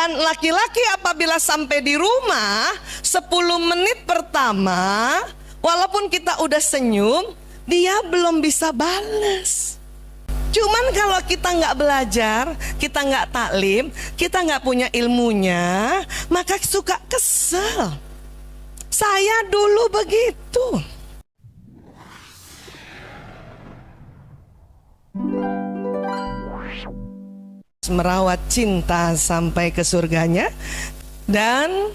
Dan laki-laki apabila sampai di rumah 10 menit pertama, walaupun kita udah senyum, dia belum bisa bales. Cuman kalau kita nggak belajar, kita nggak taklim, kita nggak punya ilmunya, maka suka kesel. Saya dulu begitu. Merawat cinta sampai ke surganya. Dan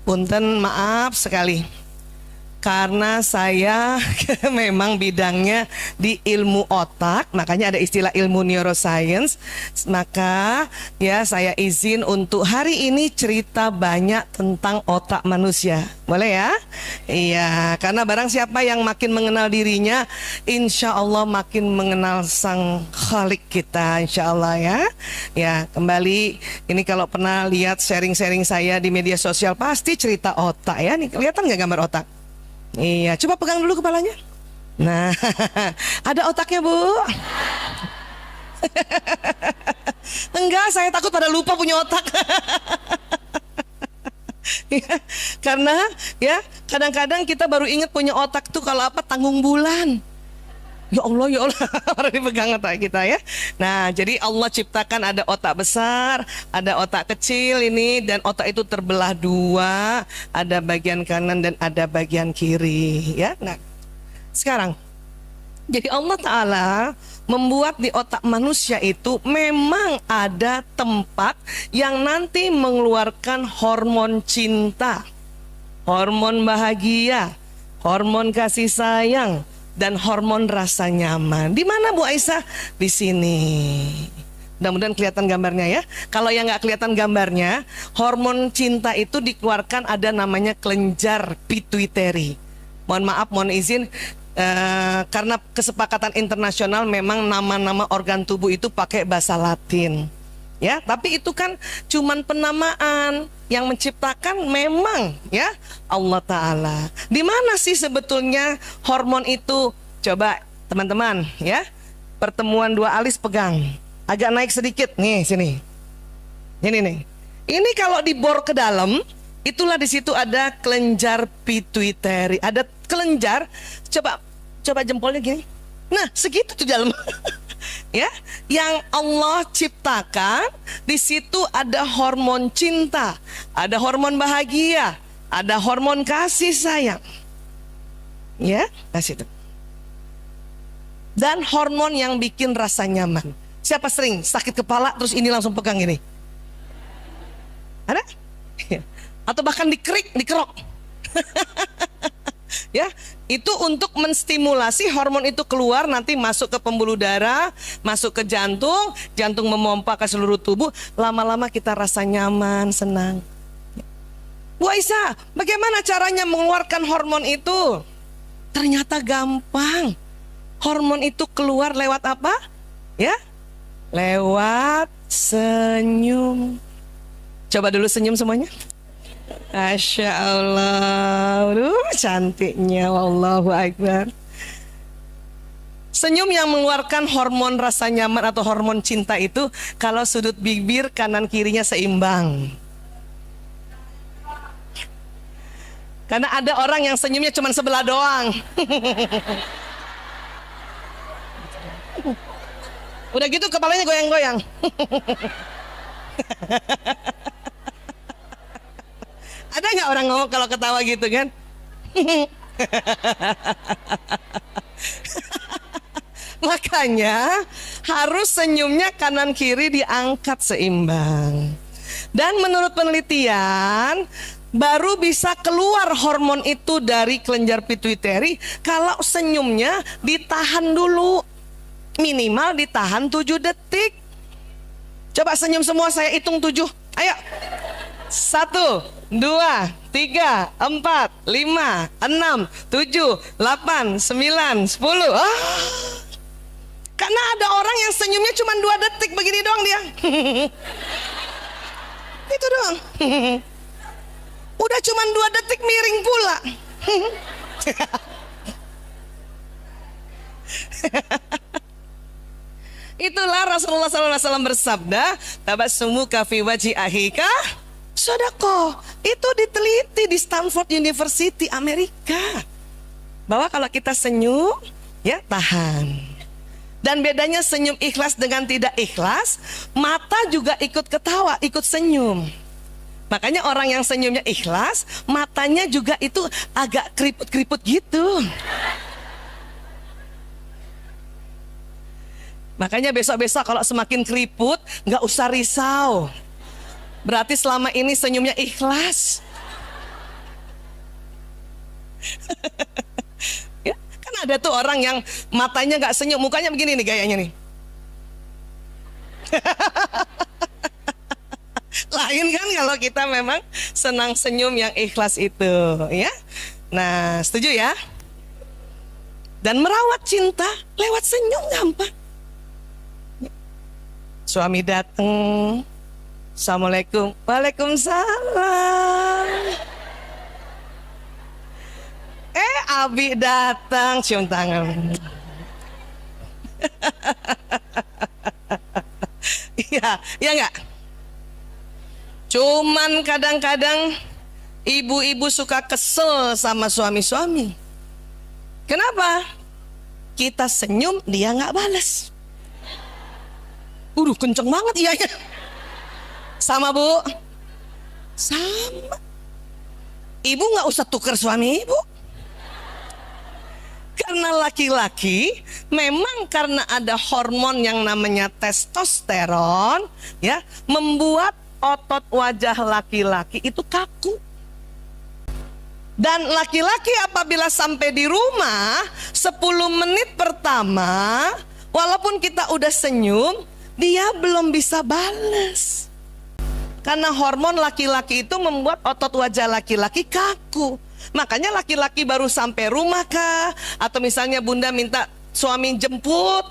punten maaf sekali, karena saya memang bidangnya di ilmu otak, makanya ada istilah ilmu neuroscience. Maka ya saya izin untuk hari ini cerita banyak tentang otak manusia. Boleh ya? Iya, karena barang siapa yang makin mengenal dirinya, insya Allah makin mengenal sang Khalik kita, insya Allah ya. Ya, kembali ini kalau pernah lihat sharing-sharing saya di media sosial, pasti cerita otak ya. Nih, kelihatan nggak gambar otak? Iya, coba pegang dulu kepalanya. Nah, ada otaknya, Bu. Enggak, saya takut pada lupa punya otak. Ya, karena ya kadang-kadang kita baru ingat punya otak tuh kalau apa, tanggung bulan. Ya Allah, orang dipegang otak kita ya. Nah, jadi Allah ciptakan ada otak besar, ada otak kecil ini, dan otak itu terbelah dua, ada bagian kanan dan ada bagian kiri ya. Nah, sekarang jadi Allah Ta'ala membuat di otak manusia itu memang ada tempat yang nanti mengeluarkan hormon cinta, hormon bahagia, hormon kasih sayang, dan hormon rasa nyaman. Di mana Bu Aisyah? Di sini. Mudah-mudahan kelihatan gambarnya ya. Kalau yang nggak kelihatan gambarnya, hormon cinta itu dikeluarkan ada namanya kelenjar pituitary. Mohon maaf, mohon izin, karena kesepakatan internasional memang nama-nama organ tubuh itu pakai bahasa Latin. Ya, tapi itu kan cuman penamaan, yang menciptakan memang ya Allah Ta'ala. Di mana sih sebetulnya hormon itu? Coba teman-teman ya, pertemuan dua alis pegang, agak naik sedikit nih sini. Ini nih. Ini kalau dibor ke dalam, itulah di situ ada kelenjar pituitary, ada kelenjar. Coba jempolnya gini. Nah, segitu tuh dalam. Ya, yang Allah ciptakan di situ ada hormon cinta, ada hormon bahagia, ada hormon kasih sayang. Ya, kasih itu. Dan hormon yang bikin rasa nyaman. Siapa sering sakit kepala terus ini langsung pegang ini? Ada? Atau bahkan dikerok. Ya, itu untuk menstimulasi hormon itu keluar, nanti masuk ke pembuluh darah, masuk ke jantung, jantung memompa ke seluruh tubuh, lama-lama kita rasa nyaman, senang. Bu Aisyah, bagaimana caranya mengeluarkan hormon itu? Ternyata gampang. Hormon itu keluar lewat apa? Ya, lewat senyum. Coba dulu senyum semuanya. Masya Allah, cantiknya, wallahu akbar. Senyum yang mengeluarkan hormon rasa nyaman atau hormon cinta itu kalau sudut bibir kanan kirinya seimbang. Karena ada orang yang senyumnya cuma sebelah doang. Udah gitu kepalanya goyang-goyang. Ada nggak orang ngomong kalau ketawa gitu kan? Makanya harus senyumnya kanan kiri diangkat seimbang. Dan menurut penelitian, baru bisa keluar hormon itu dari kelenjar pituitary kalau senyumnya ditahan dulu. Minimal ditahan 7 detik. Coba senyum semua, saya hitung 7. Ayo. 1, 2, 3, 4, 5, 6, 7, 8, 9, 10. Karena ada orang yang senyumnya cuma 2 detik begini doang dia. Itu doang. Udah cuma 2 detik miring pula. Itulah Rasulullah SAW bersabda, tabassumuka fi wajhi akhika sodako. Itu diteliti di Stanford University Amerika, bahwa kalau kita senyum, ya tahan. Dan bedanya senyum ikhlas dengan tidak ikhlas, mata juga ikut ketawa, ikut senyum. Makanya orang yang senyumnya ikhlas, matanya juga itu agak keriput-keriput gitu. Makanya besok-besok kalau semakin keriput, nggak usah risau. Berarti selama ini senyumnya ikhlas. Ya, kan ada tuh orang yang matanya nggak senyum, mukanya begini nih gayanya nih. Lain kan kalau kita memang senang senyum yang ikhlas itu, ya. Nah, setuju ya? Dan merawat cinta lewat senyum gampang. Suami datang, assalamualaikum, waalaikumsalam. Abi datang, cium tangan. Iya, ya enggak? Cuman kadang-kadang ibu-ibu suka kesel sama suami-suami. Kenapa? Kita senyum, dia nggak balas. Kenceng banget iyanya. Sama bu? Sama. Ibu nggak usah tuker suami ibu. Karena laki-laki memang karena ada hormon yang namanya testosteron, ya, membuat otot wajah laki-laki itu kaku. Dan laki-laki apabila sampai di rumah 10 menit pertama, walaupun kita udah senyum, dia belum bisa balas. Karena hormon laki-laki itu membuat otot wajah laki-laki kaku. Makanya laki-laki baru sampai rumah kah, atau misalnya bunda minta suami jemput,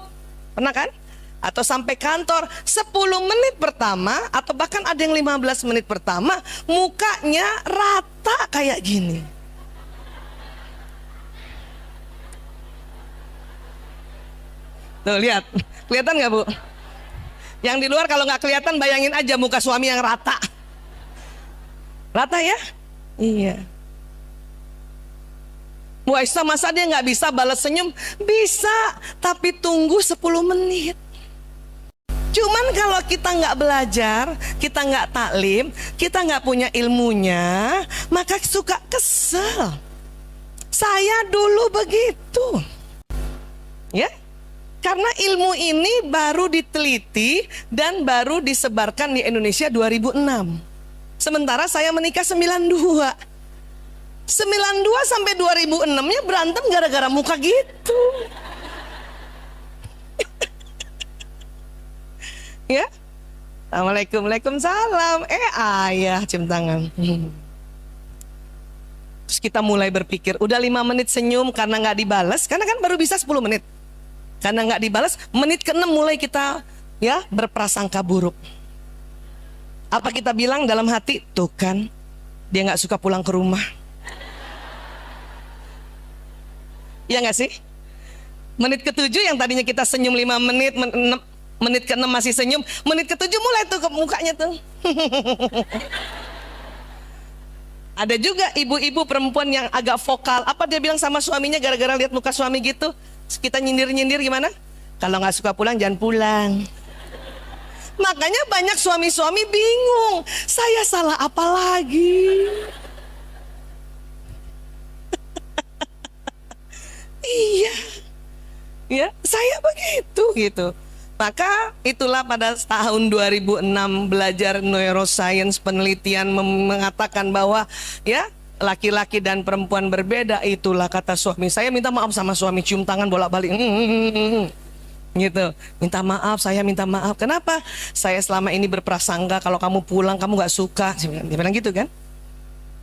pernah kan? Atau sampai kantor 10 menit pertama, atau bahkan ada yang 15 menit pertama, mukanya rata kayak gini. Tuh lihat, kelihatan nggak bu? Yang di luar kalau nggak kelihatan, bayangin aja muka suami yang rata. Rata ya? Iya. Bu Aisyah, masa dia nggak bisa balas senyum? Bisa, tapi tunggu 10 menit. Cuman kalau kita nggak belajar, kita nggak taklim, kita nggak punya ilmunya, maka suka kesel. Saya dulu begitu, ya. Karena ilmu ini baru diteliti dan baru disebarkan di Indonesia 2006. Sementara saya menikah 92. 92 sampai 2006-nya berantem gara-gara muka gitu. Ya. Assalamualaikum, waalaikumsalam. Ayah cium tangan. Terus kita mulai berpikir, udah 5 menit senyum karena nggak dibalas, karena kan baru bisa 10 menit. Karena nggak dibalas, menit ke-6 mulai kita ya berprasangka buruk. Apa kita bilang dalam hati? Tuh kan, dia nggak suka pulang ke rumah. Ya nggak sih? Menit ke-7 yang tadinya kita senyum 5 menit, menit ke-6 masih senyum, menit ke-7 mulai tuh ke mukanya tuh. Ada juga ibu-ibu perempuan yang agak vokal. Apa dia bilang sama suaminya gara-gara lihat muka suami gitu? Kita nyindir-nyindir gimana? Kalau nggak suka pulang, jangan pulang. Makanya banyak suami-suami bingung, saya salah apa lagi? Iya, ya saya begitu gitu. Maka itulah pada tahun 2006 belajar neuroscience, penelitian mengatakan bahwa ya laki-laki dan perempuan berbeda. Itulah kata suami, saya minta maaf sama suami, cium tangan bolak-balik gitu, minta maaf, saya minta maaf. Kenapa? Saya selama ini berprasangka kalau kamu pulang kamu gak suka. Dia bilang gitu kan.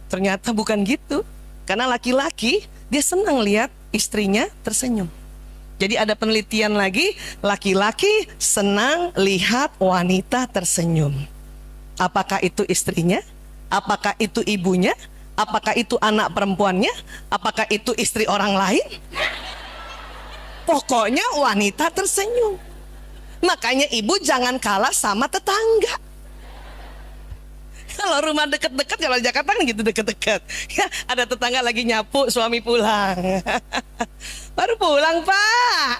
Ternyata bukan gitu. Karena laki-laki dia senang lihat istrinya tersenyum. Jadi ada penelitian lagi, laki-laki senang lihat wanita tersenyum. Apakah itu istrinya? Apakah itu ibunya? Apakah itu anak perempuannya? Apakah itu istri orang lain? Pokoknya wanita tersenyum. Makanya ibu jangan kalah sama tetangga. Kalau rumah deket-deket, kalau di Jakarta kan gitu deket-deket. Ya, ada tetangga lagi nyapu, suami pulang. Baru pulang, Pak.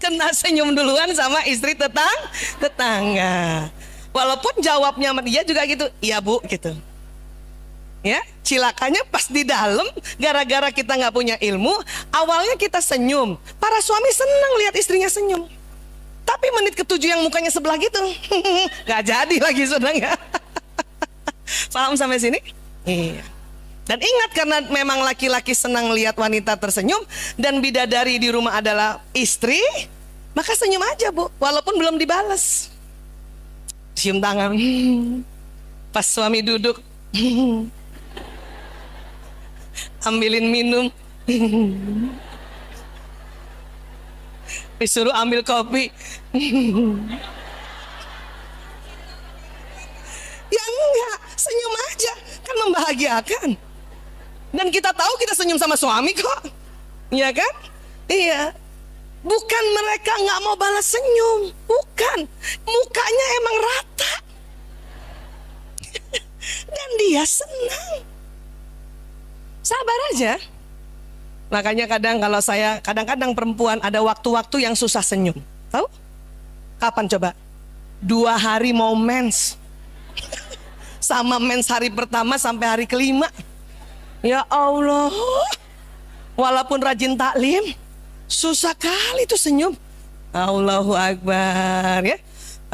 Kena senyum duluan sama istri tetangga. Walaupun jawabnya sama dia juga gitu, iya bu, gitu. Ya, cilakanya pas di dalam, gara-gara kita nggak punya ilmu, awalnya kita senyum. Para suami senang lihat istrinya senyum. Tapi menit ketujuh yang mukanya sebelah gitu, nggak jadi lagi senang ya. Paham sampai sini? Iya. Dan ingat, karena memang laki-laki senang lihat wanita tersenyum dan bidadari di rumah adalah istri, maka senyum aja bu, walaupun belum dibalas. Cium tangan, pas suami duduk, ambilin minum, disuruh ambil kopi. Ya enggak, senyum aja, kan membahagiakan. Dan kita tahu kita senyum sama suami kok, iya kan? Iya. Bukan mereka nggak mau balas senyum, bukan. Mukanya emang rata. Dan dia senang. Sabar aja. Makanya kadang-kadang perempuan ada waktu-waktu yang susah senyum. Tahu? Kapan coba? 2 hari mau mens. Sama mens hari pertama sampai hari kelima. Ya Allah. Walaupun rajin taklim, susah kali tuh senyum. Allahu Akbar ya.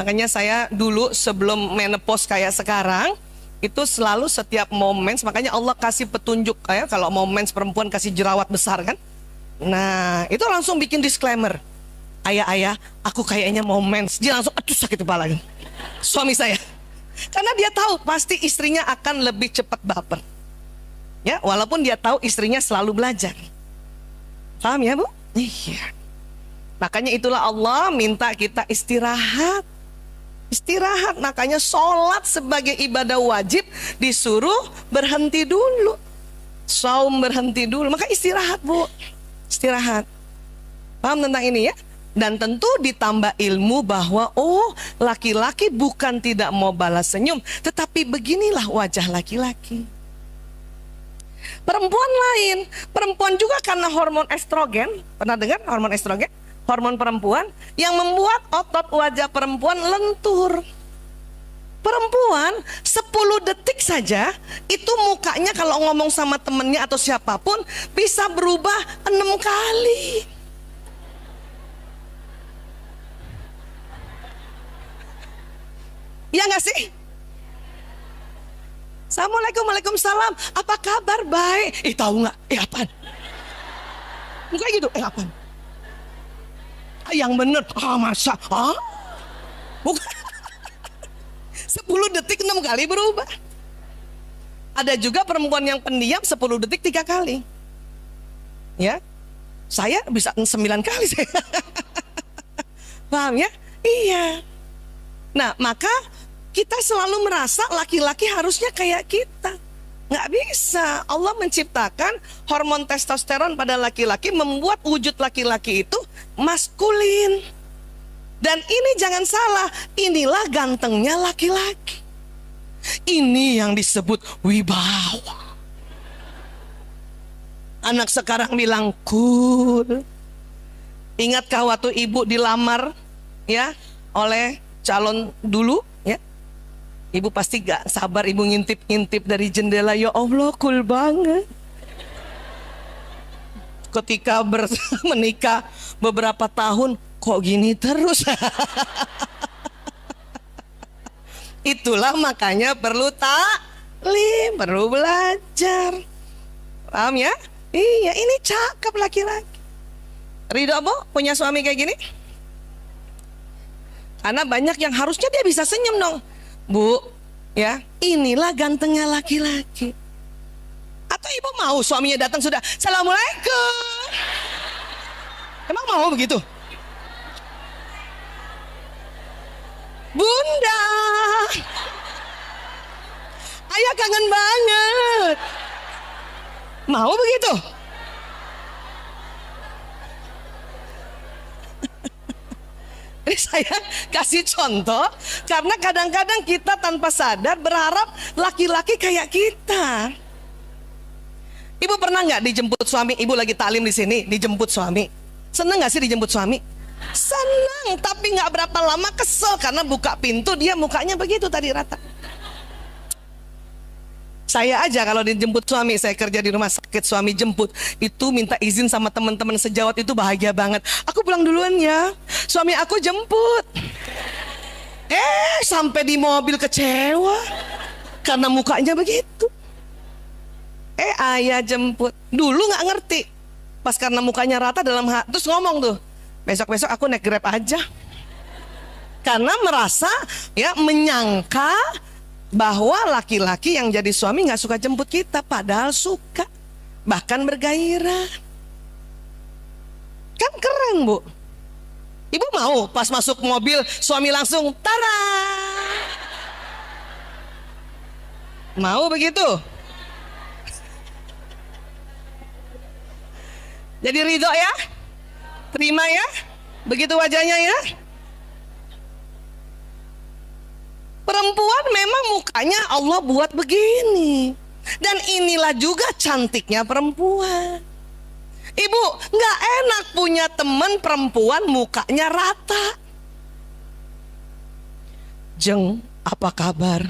Makanya saya dulu sebelum menopause kayak sekarang, itu selalu setiap mau mens, makanya Allah kasih petunjuk kayak kalau mau mens perempuan kasih jerawat besar kan. Nah, itu langsung bikin disclaimer. Ayah, aku kayaknya mau mens. Dia langsung aduh sakit kepala kan. Suami saya. Karena dia tahu pasti istrinya akan lebih cepat baper. Ya, walaupun dia tahu istrinya selalu belajar. Paham ya, Bu? Iya. Makanya itulah Allah minta kita istirahat. Istirahat, makanya sholat sebagai ibadah wajib disuruh berhenti dulu. Saum berhenti dulu, maka istirahat bu. Istirahat. Paham tentang ini ya? Dan tentu ditambah ilmu bahwa oh laki-laki bukan tidak mau balas senyum, tetapi beginilah wajah laki-laki. Perempuan lain, perempuan juga karena hormon estrogen. Pernah dengar hormon estrogen? Hormon perempuan yang membuat otot wajah perempuan lentur. Perempuan 10 detik saja itu mukanya kalau ngomong sama temennya atau siapapun bisa berubah 6 kali. Ya nggak sih? Assalamualaikum, waalaikumsalam. Apa kabar? Baik. Tahu nggak? Apaan? Bukan gitu. Apaan? Yang bener. Masa? Bukan. 10 detik 6 kali berubah. Ada juga perempuan yang pendiam 10 detik 3 kali. Ya. Saya bisa 9 kali saya. Paham ya? Iya. Nah, maka kita selalu merasa laki-laki harusnya kayak kita. Nggak bisa. Allah menciptakan hormon testosteron pada laki-laki membuat wujud laki-laki itu maskulin. Dan ini jangan salah, inilah gantengnya laki-laki. Ini yang disebut wibawa. Anak sekarang bilang cool. Ingatkah waktu ibu dilamar ya oleh calon dulu ya? Ibu pasti gak sabar, ibu ngintip-ngintip dari jendela. Ya Allah, cool banget. Ketika menikah beberapa tahun, kok gini terus? Itulah makanya perlu taklim, perlu belajar. Paham ya? Iya, ini cakep laki-laki. Ridho bu punya suami kayak gini? Karena banyak yang harusnya dia bisa senyum dong. Bu, ya inilah gantengnya laki-laki. Atau ibu mau suaminya datang sudah Assalamualaikum? Emang mau begitu? Bunda, ayah kangen banget. Mau begitu? Ini saya kasih contoh karena kadang-kadang kita tanpa sadar berharap laki-laki kayak kita. Ibu pernah nggak dijemput suami? Ibu lagi taklim di sini, dijemput suami. Seneng nggak sih dijemput suami? Seneng, tapi nggak berapa lama kesel karena buka pintu dia mukanya begitu tadi rata. Saya aja kalau dijemput suami, saya kerja di rumah sakit, suami jemput, itu minta izin sama teman-teman sejawat, itu bahagia banget. Aku pulang duluan ya, suami aku jemput. Sampai di mobil kecewa karena mukanya begitu. Ayah jemput. Dulu nggak ngerti, pas karena mukanya rata dalam hati, terus ngomong tuh, besok-besok aku naik Grab aja. Karena merasa ya, menyangka bahwa laki-laki yang jadi suami nggak suka jemput kita, padahal suka, bahkan bergairah. Kan keren, Bu. Ibu mau pas masuk mobil suami langsung tara? Mau begitu? Jadi ridho ya? Terima ya? Begitu wajahnya ya? Perempuan memang mukanya Allah buat begini. Dan inilah juga cantiknya perempuan. Ibu, nggak enak punya teman perempuan mukanya rata. Jeng, apa kabar?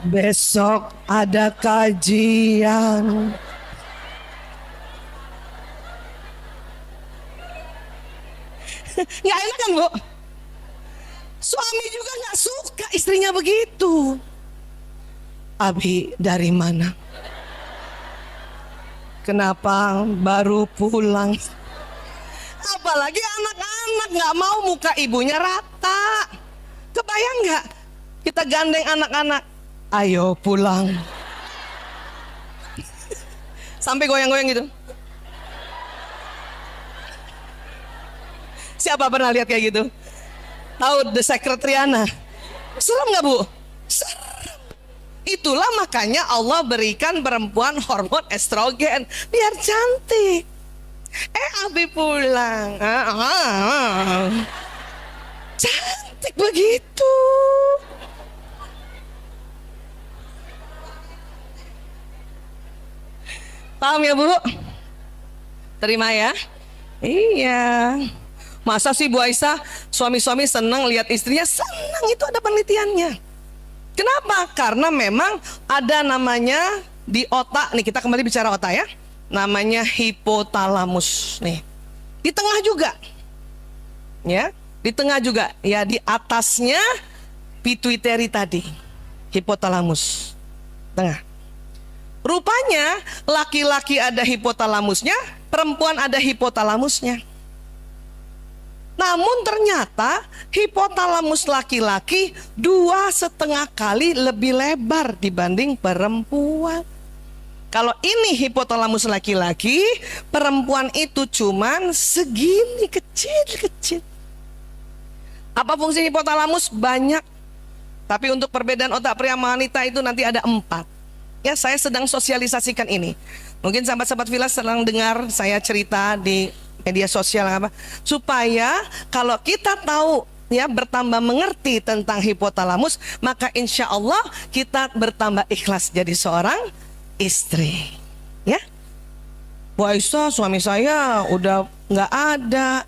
Besok ada kajian. Nggak enak kan, Bu? Suami juga nggak suka istrinya begitu. Abi dari mana? Kenapa baru pulang? Apalagi anak-anak nggak mau muka ibunya rata. Kebayang nggak? Kita gandeng anak-anak, ayo pulang. Sampai goyang-goyang gitu. Siapa pernah lihat kayak gitu? Tahu The Secretariana? Serem nggak, Bu? Serem. Itulah makanya Allah berikan perempuan hormon estrogen biar cantik. Abi pulang. Cantik begitu. Paham ya, Bu? Terima ya. Iya. Masa sih Bu Aisyah, suami-suami senang lihat istrinya? Senang, itu ada penelitiannya. Kenapa? Karena memang ada namanya di otak, nih kita kembali bicara otak ya, namanya hipotalamus nih. Di tengah juga. Ya, di tengah juga. Ya, di atasnya pituitary tadi. Hipotalamus. Tengah. Rupanya laki-laki ada hipotalamusnya, perempuan ada hipotalamusnya. Namun ternyata hipotalamus laki-laki 2,5 kali lebih lebar dibanding perempuan. Kalau ini hipotalamus laki-laki, perempuan itu cuman segini kecil-kecil. Apa fungsi hipotalamus? Banyak. Tapi untuk perbedaan otak pria sama wanita itu nanti ada 4. Ya, saya sedang sosialisasikan ini. Mungkin sahabat-sahabat Filas sedang dengar saya cerita di media sosial apa, supaya kalau kita tahu ya, bertambah mengerti tentang hipotalamus, maka insya Allah kita bertambah ikhlas jadi seorang istri. Ya, Bu Aisyah, suami saya udah nggak ada.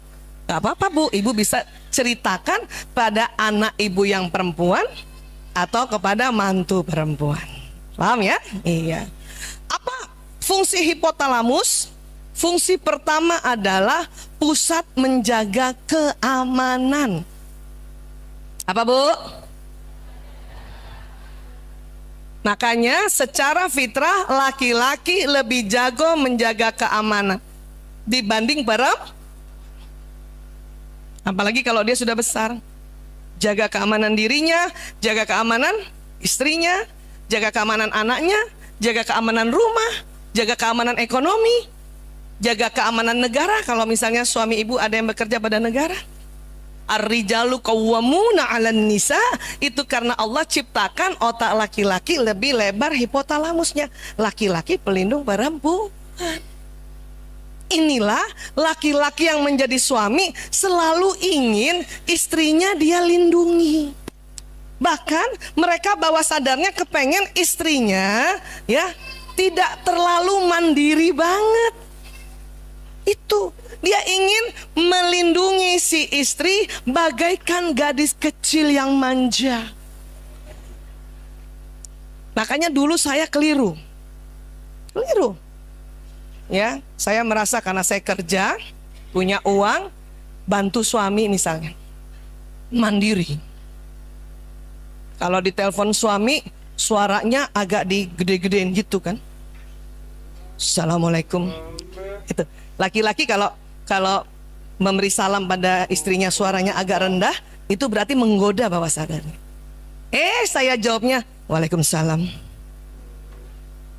Nggak apa-apa, Bu, ibu bisa ceritakan pada anak ibu yang perempuan atau kepada mantu perempuan. Paham ya? Iya. Apa fungsi hipotalamus? Fungsi pertama adalah pusat menjaga keamanan. Apa, Bu? Makanya secara fitrah laki-laki lebih jago menjaga keamanan dibanding perempuan. Apalagi kalau dia sudah besar. Jaga keamanan dirinya, jaga keamanan istrinya, jaga keamanan anaknya, jaga keamanan rumah, jaga keamanan ekonomi, jaga keamanan negara. Kalau misalnya suami ibu ada yang bekerja pada negara, ar-rijalu qawwamuna 'alan nisa, itu karena Allah ciptakan otak laki-laki lebih lebar hipotalamusnya. Laki-laki pelindung perempuan. inilah laki-laki yang menjadi suami selalu ingin istrinya dia lindungi. Bahkan mereka bawah sadarnya kepengen istrinya ya tidak terlalu mandiri banget. Itu dia ingin melindungi si istri bagaikan gadis kecil yang manja. Makanya dulu saya keliru. Ya, saya merasa karena saya kerja, punya uang, bantu suami misalnya, mandiri. Kalau ditelepon suami, suaranya agak digede-gedein gitu kan. Assalamualaikum. Itu. Laki-laki kalau memberi salam pada istrinya suaranya agak rendah, itu berarti menggoda bawah sadarnya. Saya jawabnya Waalaikumsalam.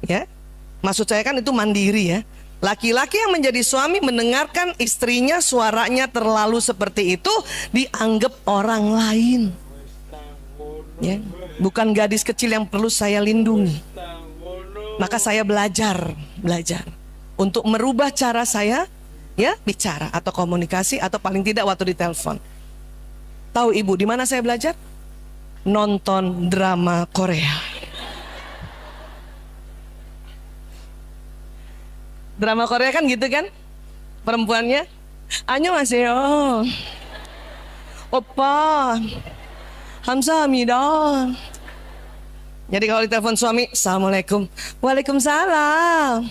Ya, maksud saya kan itu mandiri ya. Laki-laki yang menjadi suami mendengarkan istrinya suaranya terlalu seperti itu dianggap orang lain. Ya, bukan gadis kecil yang perlu saya lindungi. Maka saya belajar untuk merubah cara saya ya bicara atau komunikasi atau paling tidak waktu ditelepon. Tahu ibu di mana saya belajar? Nonton drama Korea. Drama Korea kan gitu kan? Perempuannya annyeonghaseyo. Oppa. Hamsahamnida. Jadi kalau ditelepon suami, Assalamualaikum. Waalaikumsalam.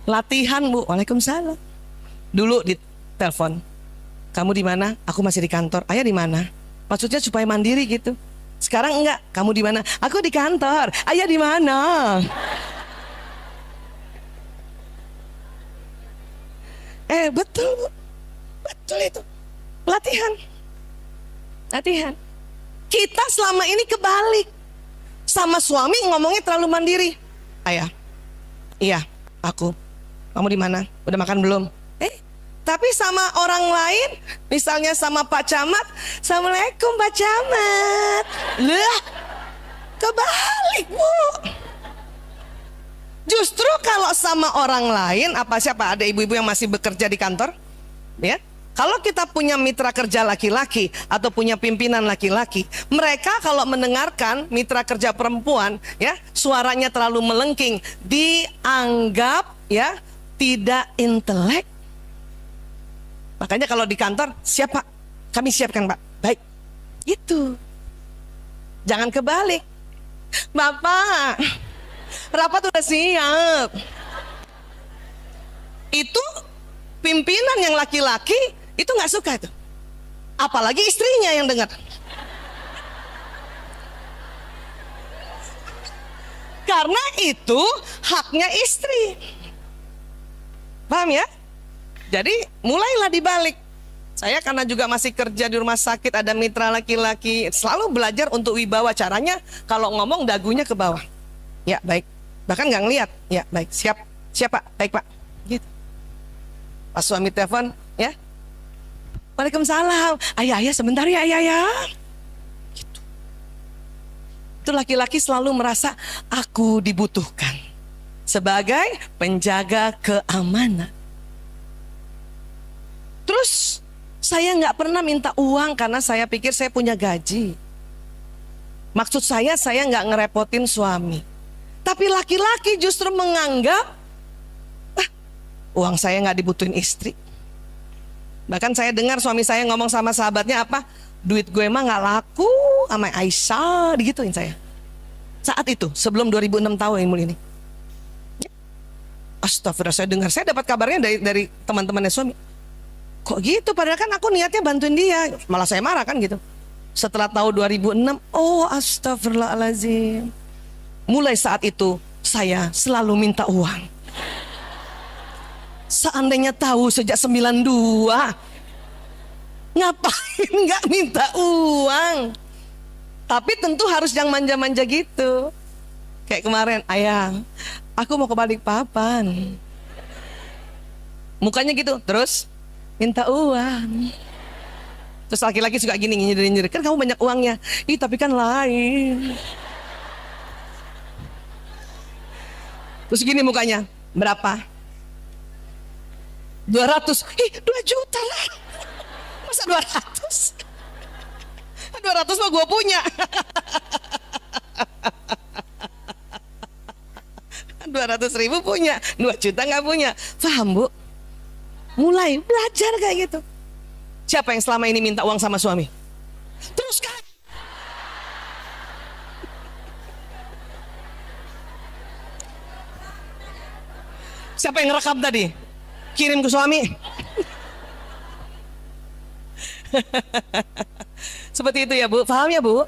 Latihan bu, Waalaikumsalam. Dulu di telepon, kamu di mana? Aku masih di kantor. Ayah di mana? Maksudnya supaya mandiri gitu. Sekarang enggak, kamu di mana? Aku di kantor. Ayah di mana? Betul bu, betul itu. Latihan. Kita selama ini kebalik. Sama suami ngomongnya terlalu mandiri. Ayah, iya, aku. Kamu di mana? Udah makan belum? Tapi sama orang lain, misalnya sama Pak Camat, Assalamualaikum Pak Camat. Lah, kebalik bu. Justru kalau sama orang lain, siapa ada ibu-ibu yang masih bekerja di kantor? Ya, kalau kita punya mitra kerja laki-laki atau punya pimpinan laki-laki, mereka kalau mendengarkan mitra kerja perempuan, ya suaranya terlalu melengking, dianggap ya tidak intelek. Makanya kalau di kantor, siap Pak, kami siapkan Pak. Baik, itu. Jangan kebalik. Bapak, rapat udah siap. Itu pimpinan yang laki-laki itu nggak suka itu. Apalagi istrinya yang dengar. Karena itu haknya istri. Paham ya? Jadi mulailah dibalik. Saya karena juga masih kerja di rumah sakit, ada mitra laki-laki, selalu belajar untuk wibawa. Caranya kalau ngomong dagunya ke bawah. Ya baik. Bahkan nggak ngeliat. Ya baik. Siap Pak. Baik Pak. Gitu. Pas suami telepon, ya. Waalaikumsalam. Ayah sebentar ya ayah. Gitu. Itu laki-laki selalu merasa aku dibutuhkan sebagai penjaga keamanan. Terus saya nggak pernah minta uang karena saya pikir saya punya gaji. Maksud saya nggak ngerepotin suami. Tapi laki-laki justru menganggap uang saya nggak dibutuhin istri. Bahkan saya dengar suami saya ngomong sama sahabatnya apa? Duit gue mah nggak laku sama Aisyah, digituin saya. Saat itu sebelum 2006 tahun ini. Astagfirullah, saya dengar, saya dapat kabarnya dari teman-temannya suami. Kok gitu? Padahal kan aku niatnya bantuin dia. Malah saya marah kan gitu. Setelah tahu 2006, oh astagfirullahaladzim. Mulai saat itu saya selalu minta uang. Seandainya tahu sejak 92, ngapain nggak minta uang? Tapi tentu harus yang manja-manja gitu. Kayak kemarin, ayah, aku mau ke Balikpapan. Mukanya gitu, terus minta uang. Terus laki-laki suka gini nyindir-nyindir, kan kamu banyak uangnya. Ih tapi kan lain. Terus gini mukanya, berapa? 200, 2 juta lah. Masa 200? 200 mah gue punya. 200.000 punya, 2 juta nggak punya. Paham Bu? Mulai belajar kayak gitu. Siapa yang selama ini minta uang sama suami? Teruskan. Siapa yang ngerekam tadi? Kirim ke suami. Seperti itu ya Bu, paham ya Bu?